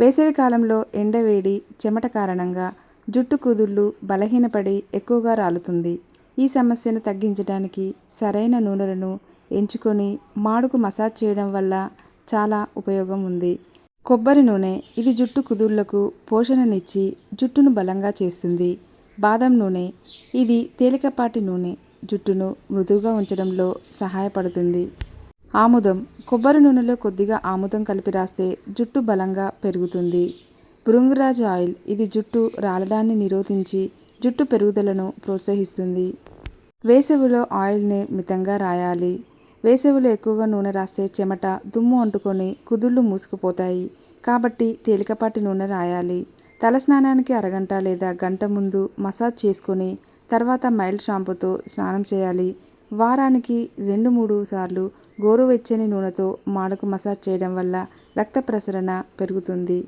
వేసవి కాలంలో ఎండవేడి, చెమట కారణంగా జుట్టు కుదుళ్ళు బలహీనపడి ఎక్కువగా రాలుతుంది. ఈ సమస్యను తగ్గించడానికి సరైన నూనెలను ఎంచుకొని మాడుకు మసాజ్ చేయడం వల్ల చాలా ఉపయోగం ఉంది. కొబ్బరి నూనె ఇది జుట్టు కుదుళ్లకు పోషణనిచ్చి జుట్టును బలంగా చేస్తుంది. బాదం నూనె ఇది తేలికపాటి నూనె, జుట్టును మృదువుగా ఉంచడంలో సహాయపడుతుంది. ఆముదం కొబ్బరి నూనెలో కొద్దిగా ఆముదం కలిపి రాస్తే జుట్టు బలంగా పెరుగుతుంది. భృంగరాజ్ ఆయిల్ ఇది జుట్టు రాలడాన్ని నిరోధించి జుట్టు పెరుగుదలను ప్రోత్సహిస్తుంది. వేసవిలో ఆయిల్ని మితంగా రాయాలి. వేసవిలో ఎక్కువగా నూనె రాస్తే చెమట, దుమ్ము అంటుకొని కుదుళ్ళు మూసుకుపోతాయి. కాబట్టి తేలికపాటి నూనె రాయాలి. తలస్నానానికి అరగంట లేదా గంట ముందు మసాజ్ చేసుకొని తర్వాత మైల్డ్ షాంపూతో స్నానం చేయాలి. వారానికి 2-3 సార్లు గోరువెచ్చని నూనెతో మాడుకు మసాజ్ చేయడం వల్ల రక్త ప్రసరణ పెరుగుతుంది.